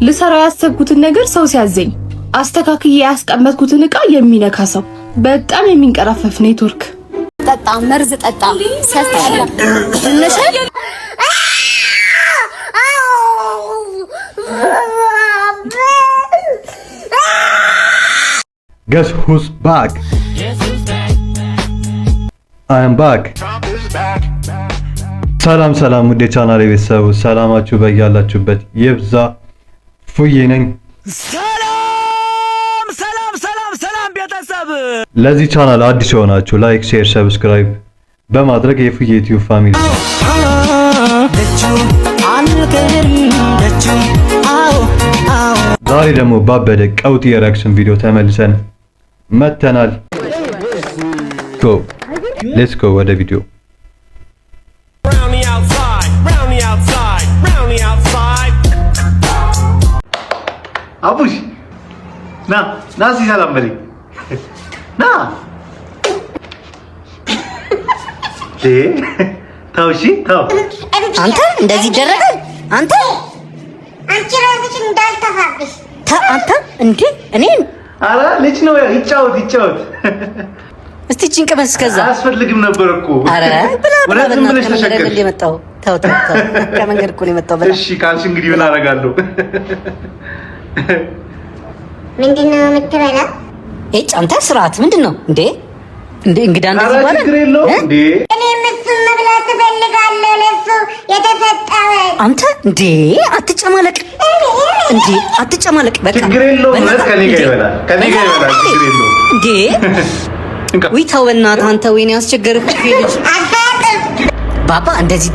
ልሰራ ያሰብኩትን ነገር ሰው ሲያዘኝ አስተካክዬ ያስቀመጥኩትን ዕቃ የሚነካ ሰው በጣም የሚንቀራፈፍ ኔትወርክ። ጠጣ መርዝ ጠጣ ሰስታለ ትንሽ Guess who's back? I am back. ሰላም ሰላም ውድ የቻናሌ ቤተሰቦች ሰላማችሁ በያላችሁበት ይብዛ። ፉዬ ነኝ። ሰላም ሰላም ሰላም ሰላም ቤተሰብ። ለዚህ ቻናል አዲስ የሆናችሁ ላይክ፣ ሼር፣ ሰብስክራይብ በማድረግ የፉዬ ዩቲዩብ ፋሚሊ ዛሬ ደግሞ ባበደ ቀውጢ የሪአክሽን ቪዲዮ ተመልሰን መተናል። ሌትስ ጎ ወደ ቪዲዮ። አቡሽ ና ሰላም በለኝ ና። ተው እሺ ተው። አንተ እንደዚህ ይደረጋል? አንተ ራስሽ እንዳልተፋብሽ አንተ እንዴ እኔን አረ ልጅ ነው ይጫወት። እስቲ ጭንቅ መስከዛ አያስፈልግም ነበር እኮ። አረ ብላ ከመንገድ የመጣው ተው ከመንገድ እኮ ነው የመጣው። እሺ ካልሽ እንግዲህ ምን አደርጋለሁ? ምንድነው የምትበላው? አንተ ስርዓት ምንድነው እንዴ? እንግዳ እንደዚህ ይባላል? ችግር የለውም እንዴ? እኔ እሱን መብላት እፈልጋለሁ። ለሱ የተሰጠው አንተ እንዴ አትጨማለቅ እንዴ አትጨማለቅ። በቃ ችግር የለውም። ከኔ ጋር ይበላል ችግር የለውም እንዴ። ወይ ተው በእናትህ አንተ። ወይኔ ያስቸገርክ ልጅ ባባ። እንደዚህ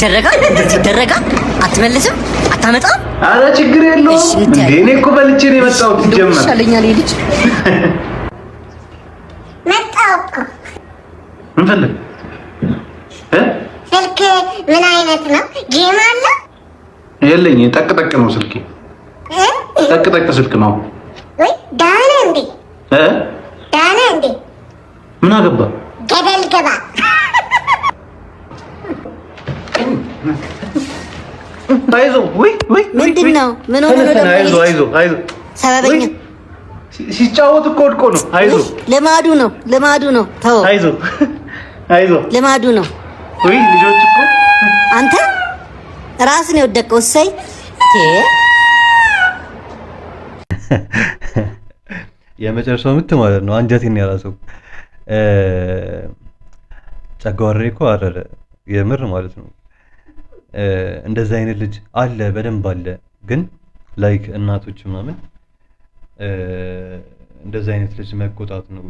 ይደረጋል? አትመልስም? አታመጣም? አረ ችግር የለውም እንዴ። እኔ እኮ በልቼ ነው የመጣሁት። ጀመር ይሻለኛል ይሄ ልጅ መጣሁ እኮ። ምን ፈልግ? ስልክ ምን አይነት ነው? ጌም አለ? የለኝ። ጠቅ ነው ስልኬ። ጠቅ ስልክ ነው ወይ? ዳነ እንዴ? ዳነ እንዴ? ምን አገባ? ገደል ገባ። አይዞ ወይ ምንድነው? ምን ሆነ ነው ደግሞ? አይዞ ሰበበኛ ሲጫወት እኮ ወድቆ ነው። አይዞ ልማዱ ነው። ተው አይዞ ልማዱ ነው። ወይ ልጆች እኮ አንተ ራስን የወደቀው እሰይ የመጨረሻው ምት ማለት ነው። አንጀቴን ያራሰው ጨጓራዬ እኮ አረረ የምር ማለት ነው። እንደዛ አይነት ልጅ አለ፣ በደንብ አለ። ግን ላይክ እናቶች ምናምን እንደዛ አይነት ልጅ መቆጣት ነው።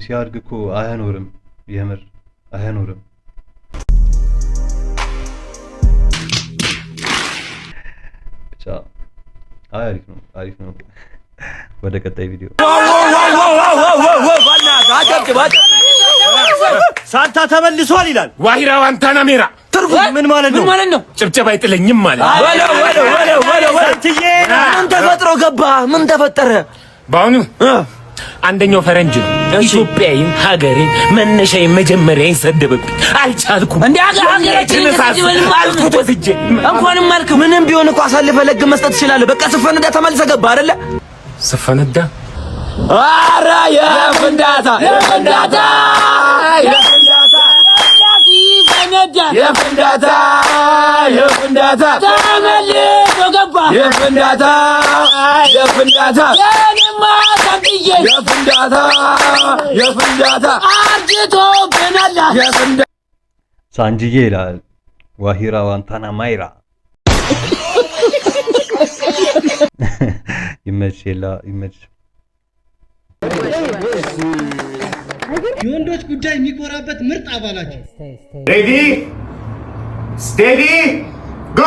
ሲያድግ እኮ አያኖርም፣ የምር አያኖርም። ብቻ አሪፍ ነው። ወደ ቀጣይ ቪዲዮ። ሳንታ ተመልሷል ይላል ዋሂራ ዋንታና ሜራ። ትርጉም ምን ማለት ነው? ጭብጨባ አይጥለኝም ማለት ምን ተፈጥሮ ገባ? ምን ተፈጠረ? በአሁኑ አንደኛው ፈረንጅ ነው ኢትዮጵያዊን ሀገሬን መነሻዬን መጀመሪያዬን ሰደበብኝ። አልቻልኩም። እንዴ ሀገራችን አልኩት ወስጄ እንኳንም አልክ። ምንም ቢሆን እኮ አሳልፈህ ለግ መስጠት ትችላለህ። በቃ ስፈነዳ ተመልሰህ ገባ አይደለ? ስፈነዳ ኧረ የፍንዳታ ተመልሶ ገባ። የፍንዳታ አርጅቶ ገናላ ሳንጂዬ ይላል ዋሂራ ዋንታና ማይራ። ይመች። የወንዶች ጉዳይ የሚኮራበት ምርጥ አባላቸው። ሬዲ ስቴዲ ጎ።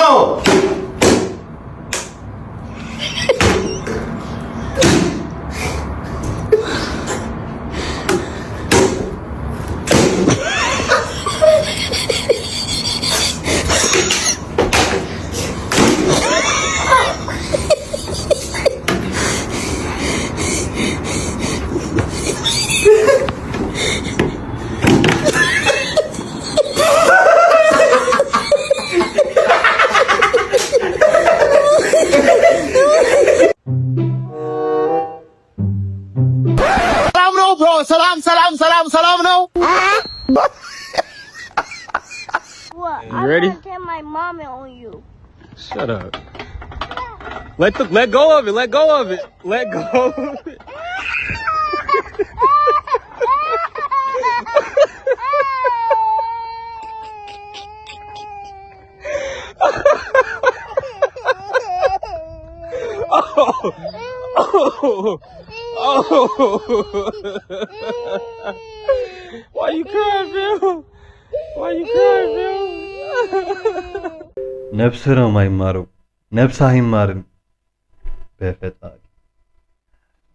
ሰላም ነው። You ready? My mom on you. Shut up. Let go of it. Let go of it. Let go of it. Why you crying, Bill? Why you crying, Bill? ነፍስ ነው የማይማረው፣ ነፍስ አይማርም። በፈጣሪ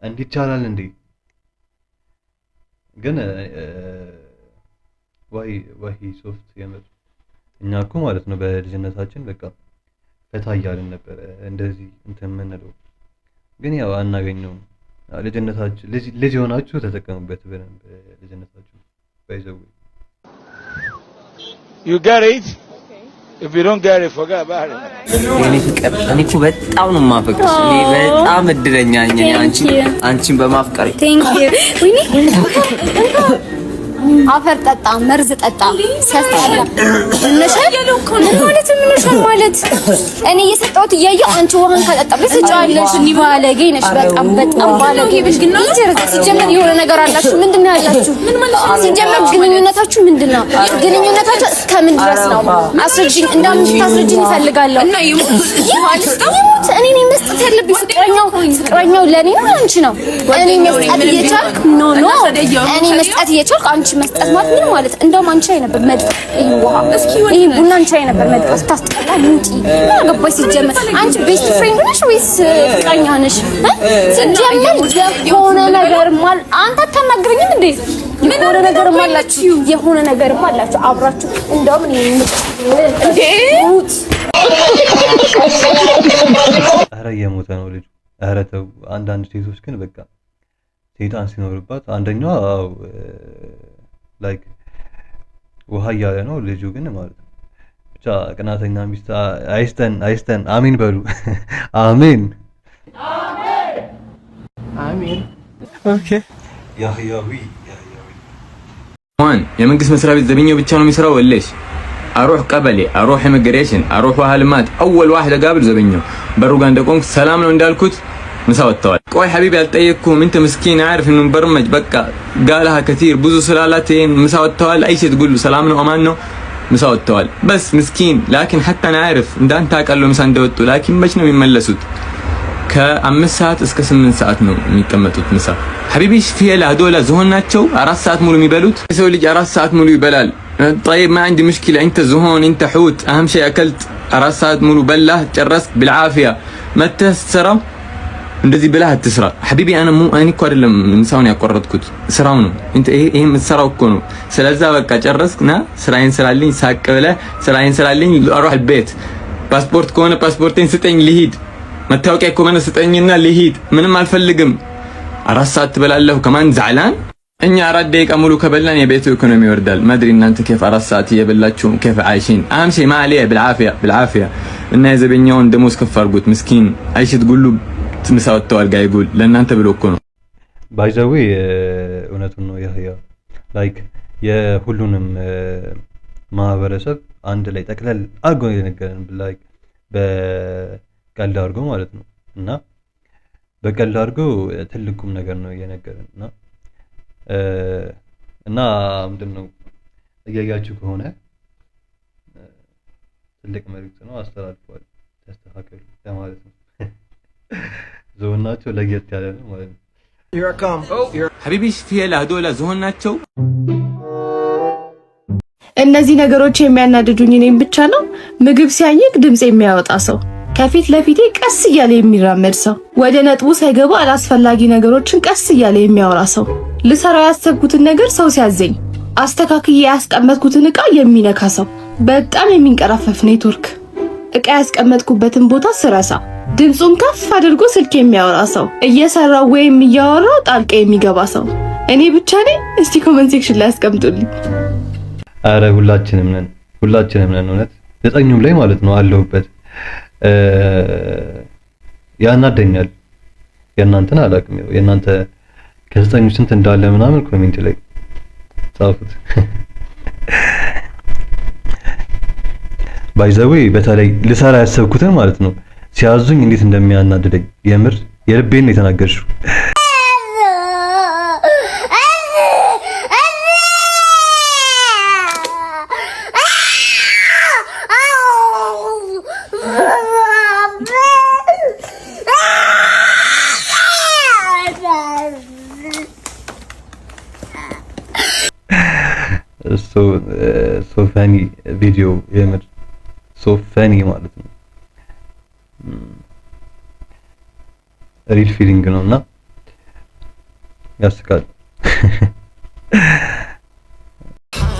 እንዲህ ይቻላል እንዴ? ግን ወይ ሶፍት የምር እኛ እኮ ማለት ነው በልጅነታችን በቃ ፈታ እያልን ነበረ እንደዚህ እንትን የምንለው። ግን ያው አናገኘውም። ልጅነታችሁ ልጅ ሆናችሁ ተጠቀሙበት በደንብ ልጅነታችሁ ባይዘው። You got it? If you don't get it, forget about it. እኔ ፍቅር እኔ እኮ በጣም ነው የማፈቅርሽ። እኔ በጣም እድለኛ ነኝ አንቺን በማፍቀሬ። Thank you. አፈር ጠጣ፣ መርዝ ጠጣ፣ ሲያስጠላ ማለት እኔ እየሰጠሁት እያየሁ አንቺ ውሃን ካጠጣብሽ ትጫዋለሽ። ባለጌ ነሽ፣ በጣም ባለጌ ነሽ። ግን ነው ሲጀመር የሆነ ነገር አላችሁ። ምንድን ነው ያላችሁ? ሲጀመር ግንኙነታችሁ ምንድን ነው? ግንኙነታችሁ እስከምን ድረስ ነው? አስረጅኝ፣ እንደምታስረጅኝ እፈልጋለሁ። እና ይሙት እኔ ነኝ መስጠት ያለብኝ። ፍቅረኛው ለኔ ነው አንቺ ነው። እኔ መስጠት እየቻልክ እኔ መስጠት እየቻልክ አንቺ መስጠት ማለት ምን ማለት? እንደውም አንቺ ላይ ነበር መድረስ። ይሄ ውሃ ይሄ ቡና አንቺ ላይ ነበር መድረስ። ታስጠላ ሙጪ አገባሽ። ሲጀመር አንቺ ቤስት ፍሬንድ ነሽ ወይስ ፍቅረኛ ነሽ? ሲጀመር የሆነ ነገር ማለት አንተ አታናግረኝም እንዴ? የሆነ ነገር ማላችሁ የሆነ ነገር ማላችሁ አብራችሁ እንደውም እኔ እንዴ ሙት። ኧረ እየሞተ ነው ልጁ። ኧረ ተው። አንዳንድ ሴቶች ግን በቃ ሴጣን ሲኖርባት አንደኛዋ ላይክ ውሃ እያለ ነው ልጁ ግን ማለት ነው። ብቻ ቅናተኛ ሚስት አይስጠን። አሜን በሉ። አሜን አሜን። ኦኬ ያህያዊ ማን የመንግስት መስሪያ ቤት ዘበኛው ብቻ ነው የሚሰራው ወለሽ? አሮህ ቀበሌ፣ አሮህ ኢሚግሬሽን፣ አሮህ ዋህልማት አወል ዋህደ ጋብል ዘበኛው በሩ ጋር እንደቆምኩ ሰላም ነው እንዳልኩት ምሳ ወጥተዋል። ቆይ ሐቢቢ አልጠየቅኩም እንተ ምስኪን عارف انه برمج بقى قالها كثير ብዙ ስላላቴን ምሳ ወጥተዋል። አይሽ تقول له سلام ነው አማን ነው ምሳ ወጥተዋል። بس مسكين لكن حتى انا عارف እንዳንተ አቀለው ምሳ እንደወጡ لكن መች ነው የሚመለሱት? ከ5 ሰዓት እስከ 8 ሰዓት ነው የሚቀመጡት ምሳ። ሐቢቢ ፊላ ዶላ ዝሆን ናቸው 4 ሰዓት ሙሉ የሚበሉት። ሰው ልጅ 4 ሰዓት ሙሉ ይበላል። طيب ما عندي مشكله انت زهون انت حوت اهم شيء اكلت 4 ሰዓት ሙሉ በላህ ጨረስክ بالعافيه متى تسرى እንደዚህ ብለህ አትስራ ሐቢቢ። እኔ እኮ አይደለም ምሳውን ያቆረጥኩት ስራው ነው። እንት ይሄ የምትሰራው እኮ ነው። ስለዛ በቃ ጨረስክና ስራዬን ስራልኝ ሳቅ ብለህ ስራዬን ስራልኝ አሮህ ቤት። ፓስፖርት ከሆነ ፓስፖርቴን ስጠኝ ልሂድ። መታወቂያ ከሆነ ስጠኝና ልሂድ። ምንም አልፈልግም። 4 ሰዓት ትበላለሁ ከማን ዛዕላን? እኛ 4 ደቂቃ ሙሉ ከበላን የቤቱ ኢኮኖሚ ይወርዳል። ማድሪ እናንተ كيف 4 ሰዓት እየበላችሁ كيف عايشين? اهم شيء ما عليه بالعافيه እና የዘበኛውን ደሞዝ ከፍ አድርጉት። ምስኪን አይሽ تقول له ምሳ ወጥተዋል ጋር ይጉል ለእናንተ ብሎ እኮ ነው። ባይዘዌ እውነቱን ነው። ያህያ ላይክ የሁሉንም ማህበረሰብ አንድ ላይ ጠቅለል አድርጎ የነገረን ላይክ በቀልድ አድርጎ ማለት ነው። እና በቀልድ አድርጎ ትልቁም ነገር ነው የነገረን እና ምንድነው እያያችሁ ከሆነ ትልቅ መልእክት ነው አስተላልፏል። ተስተካከሉ ለማለት ነው። ዝሆን ናቸው ለየት ያለ ነው ማለት ነው። ሐቢቢ ፊላ ዶላ ዝሆን ናቸው። እነዚህ ነገሮች የሚያናድዱኝ እኔም ብቻ ነው። ምግብ ሲያኝክ ድምጽ የሚያወጣ ሰው፣ ከፊት ለፊቴ ቀስ እያለ የሚራመድ ሰው፣ ወደ ነጥቡ ሳይገባ አላስፈላጊ ነገሮችን ቀስ እያለ የሚያወራ ሰው፣ ልሰራው ያሰብኩትን ነገር ሰው ሲያዘኝ አስተካክዬ ያስቀመጥኩትን ዕቃ የሚነካ ሰው፣ በጣም የሚንቀራፈፍ ኔትወርክ፣ ዕቃ ያስቀመጥኩበትን ቦታ ስረሳ ድምጹን ከፍ አድርጎ ስልክ የሚያወራ ሰው፣ እየሰራው ወይም እያወራው ጣልቃ የሚገባ ሰው እኔ ብቻ ነኝ? እስቲ ኮሜንት ሴክሽን ላይ አስቀምጡልኝ። አረ ሁላችንም ነን እውነት 9ኙም ላይ ማለት ነው አለሁበት። ያናደኛል። የእናንተን አላውቅም። የእናንተ ከ9ኙ ስንት እንዳለ ምናምን ኮሜንት ላይ ጻፉት። ባይዘዌ በተለይ ልሰራ ያሰብኩትን ማለት ነው ሲያዙኝ እንዴት እንደሚያናድደኝ የምር የልቤን ነው የተናገርሽው። ሶ ፈኒ ቪዲዮ የምር ሶ ፈኒ ማለት ነው። ሪል ፊሊንግ ነውና ያስቃል።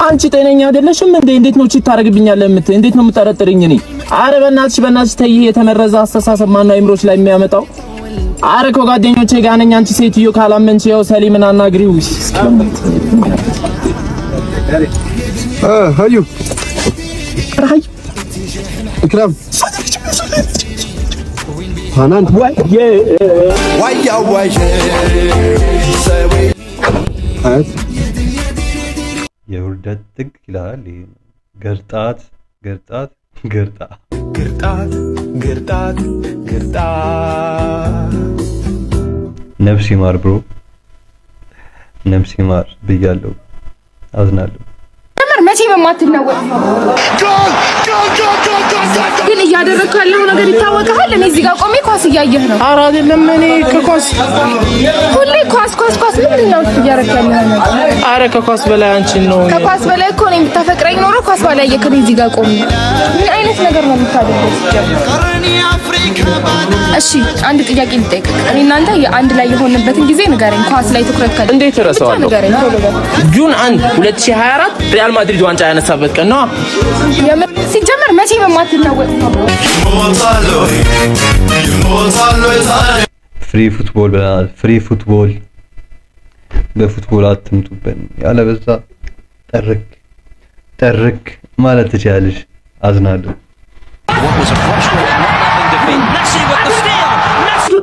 አንቺ ጤነኛ አይደለሽም እንዴ? እንዴት ነው ቺት ታረግብኛለህ? እንዴት ነው የምጠረጥርኝ? እኔ አረ በእናትሽ ተይ። የተመረዘ አስተሳሰብ ማነው አይምሮች ላይ የሚያመጣው? አረ ከጓደኞቼ ጋር ነኝ። አንቺ ሴትዮ ካላመንሽ ያው ሰሊምን አናግሪው። ሀዩ ኢክራም ሃናን የውርደት ጥግ ይላል። ገርጣት ገርጣት ገርጣ ግርጣት ግርጣት ግርጣት። ነፍስ ይማር ብሮ፣ ነፍስ ይማር ብያለሁ። አዝናለሁ። መቼም የማትናወጥ ግን እያደረግኩ ያለው ነገር ይታወቃል። እኔ እዚህ ጋር ቆሜ ኳስ እያየህ ነው። ኧረ አይደለም፣ እኔ ከኳስ ሁሌ ኳስ ምንድን ነው እያደረግህ ያለው? ኧረ ከኳስ በላይ አንቺን ነው። ከኳስ በላይ እኮ ነው የምታፈቅረኝ ኖሮ ኳስ በላይ እየከኝ እዚህ ጋር ቆሜ ምን አይነት ነገር ነው የምታደርገው? እሺ አንድ ጥያቄ ልጠይቅህ። እኔ እናንተ የአንድ ላይ የሆንበትን ጊዜ ንገረኝ። ኳስ ላይ ትኩረት ካለ እንዴት እረሳዋለሁ? ጁን 1 2024 ሪያል ማድሪድ ዋንጫ ያነሳበት ቀን ነው። ሲጀመር መቼም የማትናወጥ ፍሪ ፉትቦል ብለናል። ፍሪ ፉትቦል፣ በፉትቦል አትምጡብን። ያለበዛ ጠርክ ማለት ትችላለሽ። አዝናለሁ።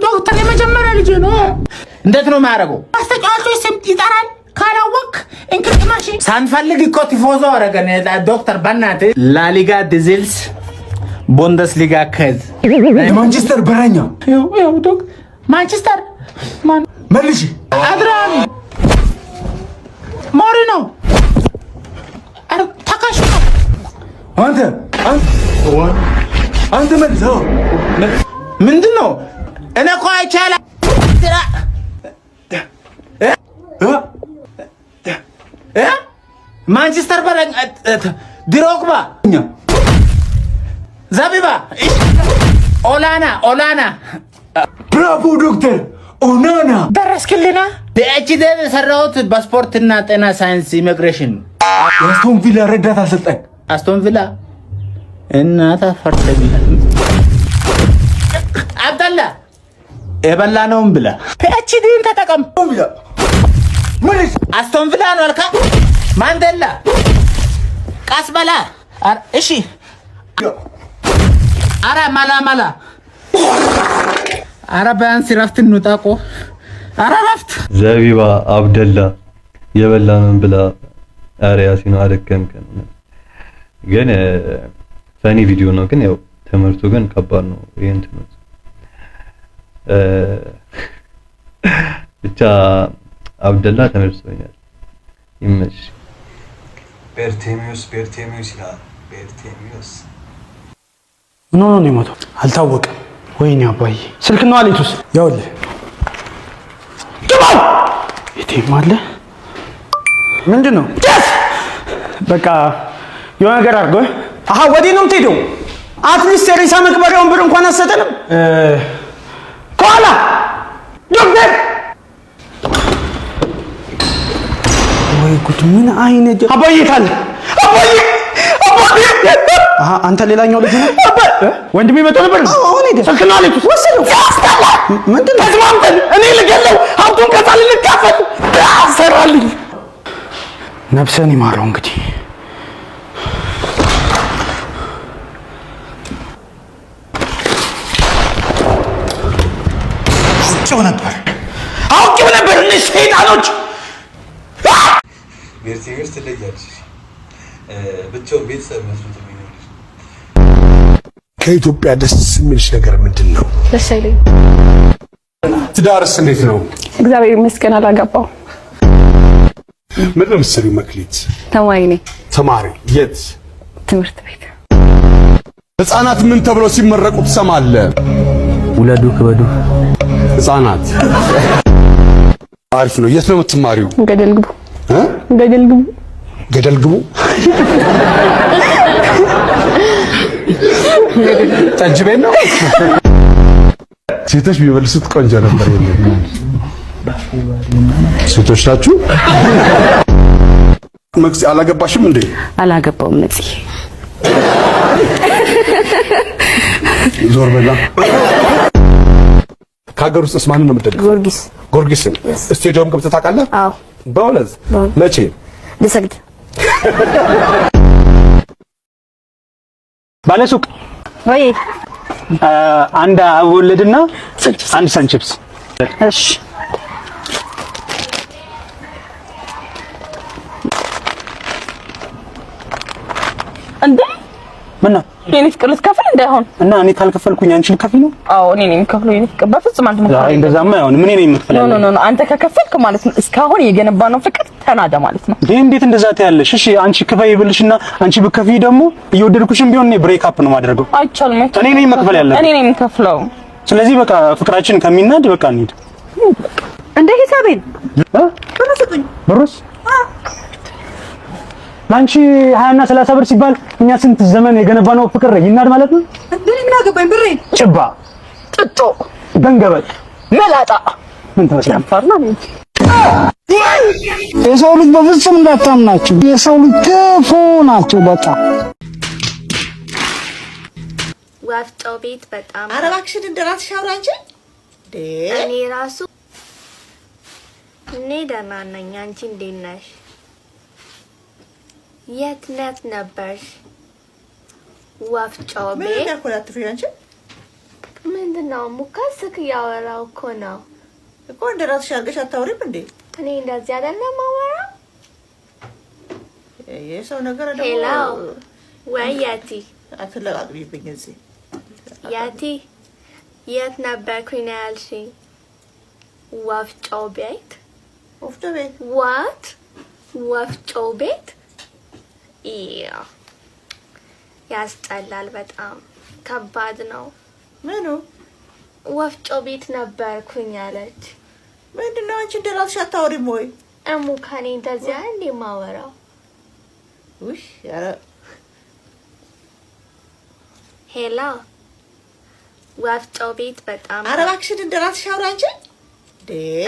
ዶክተር የመጀመሪያ ልጅ ነው። እንዴት ነው የሚያደርገው? አስተጫዋቾች ስም ይጠራል። ካላወቅ እንቅልፍ ማሽን ሳንፈልግ እኮ ቲፎዞ አረገን። ዶክተር በእናትህ ላሊጋ ዲዝልስ ቡንደስሊጋ ከዝ ማንቸስተር በረኛ ያው ዶክ ማንቸስተር ማን መልሽ አድራሚ ሞሪኖ አረ ታካሽ አንተ መልሰው ምንድነው? እኔ እኮ አይቻልም ማንቸስተር በረኛ ድሮግባ ዘቢባ ኦላና ብራቮ ዶክተር ኦናና ደረስክልና። በኤችዲ የሰራሁት በስፖርትና ጤና ሳይንስ ኢሚግሬሽን አስቶን ቪላ ረዳት አሰልጣኝ። አስቶን ቪላ እናታ ፈርተኛ አብደላ የበላነውም ብላ ፒኤችዲን ተጠቀም ብላ ምን አስቶን ቪላ ነው አልካ ማንዴላ ቃስ በላ እሺ። አረ ማላ አረ ቢያንስ ረፍት እንውጣ። አረ ረፍት ዘቢባ አብደላ የበላነውን ብላ። አረ ያሲኑ አደከምከን። ግን ፈኒ ቪዲዮ ነው። ግን ያው ትምህርቱ ግን ከባድ ነው። ይሄን ትምህርት ብቻ አብደላ ተመልሶኛል። ይመሽ ቤርቴሚዮስ ይላል። ቤርቴሚዮስ ኖ ነው የሞተው አልታወቀም። ወይኔ አባዬ ስልክ ነው አለቱስ ያውልህ ግባው የቴም አለ ምንድን ነው በቃ የሆነ ነገር አድርገው። አሃ ወዲህ ነው የምትሄደው? አትሊስት የሬሳ መቅበሪያውን ብር እንኳን አሰጠንም። ከኋላ ዶክተር ወይ ጉድ! ምን አይነት አባዬ ታለ አባዬ አንተ ሌላኛው ልጅ ነህ? ወንድሜ መጥቶ ነበር። አሁን ሄደ ስልክና አለቱስ ወሰደው። ያስጠላ ምንድን ነው? ተስማምተን እኔ ልገለው ሀብቱን ከታል ልካፈል አሰራልኝ። ነፍሰን ይማረው እንግዲህ። አውቄው ነበር እነዚህ ሰይጣኖች ሜርሴዲስ ትለያለሽ። ብቻውን ቤተሰብ መስሎት ነው። ከኢትዮጵያ ደስ የሚልሽ ነገር ምንድን ነው? ደስ አይለኝ። ትዳርስ እንዴት ነው? እግዚአብሔር ይመስገን አላገባው። ምንድን ነው የምትሰሪው መክሊት? ተማሪ ነኝ። ተማሪ? የት ትምህርት ቤት። ህፃናት ምን ተብለው ሲመረቁ ትሰማለህ? ውለዱ ክበዱ። ህፃናት አሪፍ ነው። የት ነው የምትማሪው? ገደል ግቡ። ገደል ግቡ። ገደል ግቡ። ጠጅ ቤት ነው። ሴቶች ቢመልሱት ቆንጆ ነበር። ሴቶች ናችሁ? መክሲ አላገባሽም እንዴ? አላገባውም። ነፂ ዞር በላ። ከሀገር ውስጥስ ማንን ነው የምትደግፈው? ጊዮርጊስ። ጊዮርጊስን ስቴዲየም ገብተህ ታውቃለህ? አዎ። በእውነት? መቼ? ልሰግድ። ባለሱቅ ወይ አንድ አወለድና አንድ ሰንቺፕስ። እሺ እንዴ ምን ነው የኔ ፍቅር ልትከፍል እንዳይሆን እና እኔ ካልከፈልኩኝ አንቺ ልከፍይ ነው? አዎ እኔ ነኝ የምከፍለው። የኔ ፍቅር በፍጹም አንተ አይ እንደዛማ አይሆንም። ምን ነኝ የምትከፍለው? ኖ አንተ ከከፈልክ ማለት ነው እስካሁን የገነባነው ፍቅር ተናደ ማለት ነው። ይሄ እንዴት እንደዛ ታያለሽ? እሺ አንቺ ክፈይ ብልሽና አንቺ ብከፍይ ደግሞ እየወደድኩሽም ቢሆን እኔ ብሬክ አፕ ነው ማድረገው። አይቻልም። እኔ ነኝ መክፈል ያለብኝ። እኔ ነኝ የምከፍለው። ስለዚህ በቃ ፍቅራችን ከሚናድ በቃ እንሂድ። እንደ ሂሳቤን ብሩስ ላንቺ 20 እና 30 ብር ሲባል እኛ ስንት ዘመን የገነባነው ፍቅር ይናድ ማለት ነው። ምን አገባኝ? ብሬ ጭባ ጥጦ ገንገበጥ መላጣ ምን ተመስላል? ፈርና የሰው ልጅ በፍጹም እንዳታምናቸው። የሰው ልጅ ክፉ ናቸው በጣም። ወፍጮ ቤት በጣም ኧረ እባክሽን እንደራስሽ አውሪ አንቺ። እኔ ራሱ እኔ ደህና ነኝ። አንቺ እንዴት ነሽ? የት ነበርሽ? ወፍጮ ቤት ምን ያኮላትሽ አንቺ? ምንድነው? ሙካስክ ያወራው እኮ ነው እኮ እንደራስሽ አድርገሽ አታውሪም እንዴ? እኔ እንደዚህ አይደለም ማወራው። የሰው ነገር ደግሞ ሄሎ ወይ ያቲ አትለቃቅቢብኝ እዚህ። ያቲ የት ነበርኩኝ ነው ያልሽኝ? ወፍጮ ቤት። ወፍጮ ቤት ዋት? ወፍጮ ቤት ያስጠላል። በጣም ከባድ ነው። ምኑ? ወፍጮ ቤት ነበርኩኝ አለች። ምንድነው አንቺ እንደራስሽ አታወሪም ወይ? እሙካኔ እንደዚያ እንዴ ማወራው? ውይ ኧረ ሄላ ወፍጮ ቤት በጣም ኧረ እባክሽን እንደራስሽ አውሪ አንቺ።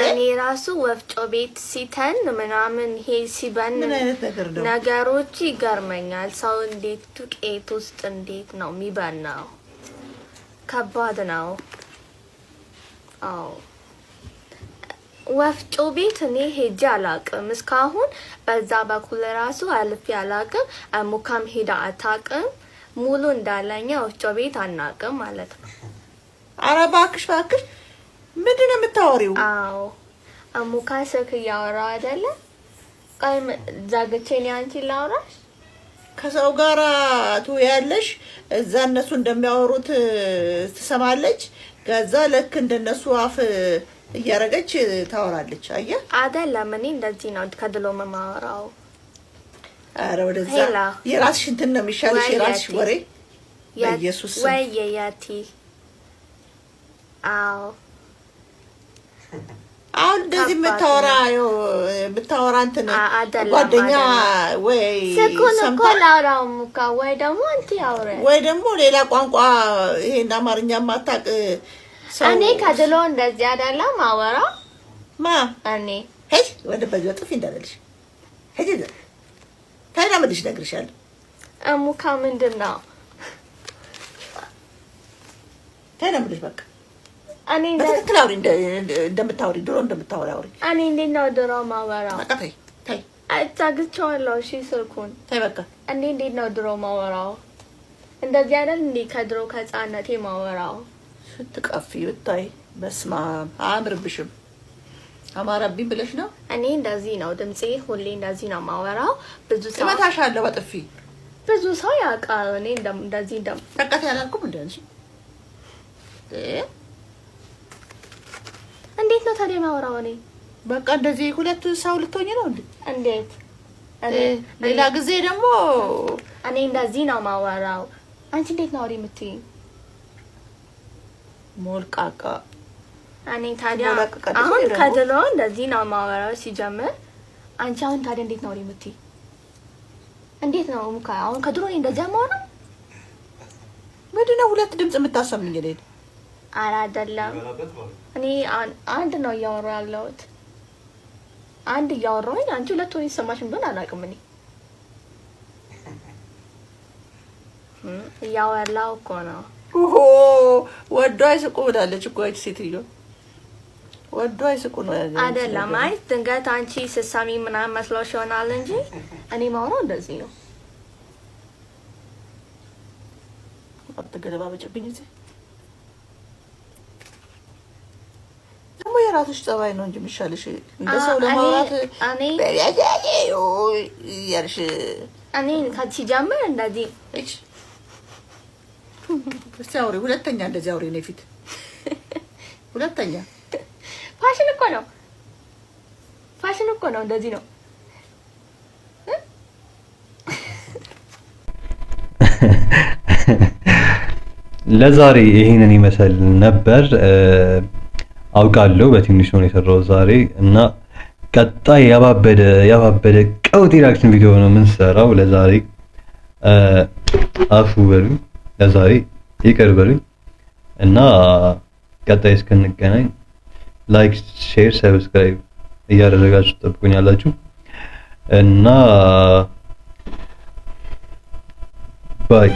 እኔ ራሱ ወፍጮ ቤት ሲተን ምናምን ይሄ ሲበን ምን አይነት ነገር ነው? ነገሮች ይገርመኛል። ሰው እንዴት ዱቄት ውስጥ እንዴት ነው የሚበናው? ከባድ ነው። አዎ ወፍጮ ቤት እኔ ሄጄ አላቅም እስካሁን። በዛ በኩል ራሱ አልፌ አላቅም። እሙካም ሄዳ አታቅም። ሙሉ እንዳለኛ ወፍጮ ቤት አናቅም ማለት ነው። ኧረ እባክሽ እባክሽ ምንድን ነው የምታወሪው? አዎ እሙካ ስልክ እያወራሁ አይደለ? ቆይ ዘግቼ ነው አንቺ ላውራሽ። ከሰው ጋር ትውያለሽ፣ እዛ እነሱ እንደሚያወሩት ትሰማለች። ከዛ ልክ እንደነሱ አፍ እያረገች ታወራለች። አየህ አይደለም? እኔ እንደዚህ ነው ከድሎ የማወራው። ኧረ ወደዛ የራስሽ እንትን ነው የሚሻልሽ፣ የራስሽ ወሬ። በኢየሱስ ወይ ያቲ አዎ አሁን እንደዚህ የምታወራ እንትን ጓደኛ ወይ ሰምታ ላውራው ሙካ ወይ ደግሞ አንቺ አውሪ ወይ ደግሞ ሌላ ቋንቋ ይሄን አማርኛ ማታቅ ሰው። እኔ ከድሎ እንደዚህ አይደለም አወራው። ማ እኔ ሄይ ወደ በጥፊ እንዳለልሽ ሄይ ታይናምልሽ ነግርሻለሁ። ሙካ ምንድነው ታይናምልሽ በቃ እኔ በትክክል አውሪ፣ እንደምታወሪ ድሮ እንደምታወሪ አውሪ። እኔ እንዴት ነው ድሮ ማወራው? በቃ ተይ አታግቻለሁ። እሺ ስልኩን ተይ በቃ። እኔ እንዴት ነው ድሮ ማወራው? እንደዚህ አይደል እንዴ ከድሮ ከህፃነቴ ማወራው? ስትቀፊ ብታይ በስመ አብ አያምርብሽም። አማረብኝ ብለሽ ነው? እኔ እንደዚህ ነው ድምጼ፣ ሁሌ እንደዚህ ነው ማወራው። ብዙ ሰው እመታሻለሁ በጥፊ። ብዙ ሰው ያውቃል። እኔ እንደዚህ ጠቀት ያላልኩም እንደዚህ። እንዴት ነው ታዲያ ማወራው? እኔ በቃ እንደዚህ ሁለት ሰው ልትሆኚ ነው እንዴ? እንዴት? ሌላ ጊዜ ደግሞ እኔ እንደዚህ ነው ማወራው። አንቺ እንዴት ነው አውሪ የምትይኝ? ሞልቃቃ። እኔ ታዲያ አሁን ከድሮ እንደዚህ ነው ማወራው ሲጀምር። አንቺ አሁን ታዲያ እንዴት ነው አውሪ የምትይኝ? እንዴት ነው ሙካ? አሁን ከድሮ እንደዛ ማወራው? ምንድነው ሁለት ድምጽ የምታሰምኝ? ሌላ ኧረ አይደለም። እኔ አንድ ነው እያወራሁ ያለሁት። አንድ እያወራሁኝ አንቺ ሁለት ሆነሽ ሰማሽ እንደሆነ አላውቅም። እኔ እያወራሁ እኮ ነው። ኦሆ ወዶ አይስቁ ብላለች እኮ እቺ ሴትዮ። ወዶ አይስቁ ነው አይደለም። አይ ድንገት አንቺ ስትሰሚ ምናምን መስሎሽ ይሆናል እንጂ እኔ ማውራው እንደዚህ ነው። አትገለባበጭብኝ እንጂ ደግሞ የራስሽ ጸባይ ነው እንጂ የሚሻልሽ እንደ ሰው ለማውራት ያልሽ እኔ ሲጀምር እንደዚህ እስቲ አውሪ። ሁለተኛ እንደዚህ አውሪ ነው ፊት ሁለተኛ ፋሽን እኮ ነው። ፋሽን እኮ ነው። እንደዚህ ነው። ለዛሬ ይሄንን ይመስል ነበር። አውቃለሁ በትንሹ ነው የሰራው ዛሬ እና ቀጣይ ያባበደ ቀውጢ ሪአክሽን ቪዲዮ ነው የምንሰራው። ለዛሬ አፉ በሉኝ፣ ለዛሬ ይቅር በሉኝ እና ቀጣይ እስክንገናኝ ላይክ፣ ሼር፣ ሰብስክራይብ እያደረጋችሁ ተጠብቁኛላችሁ እና ባይ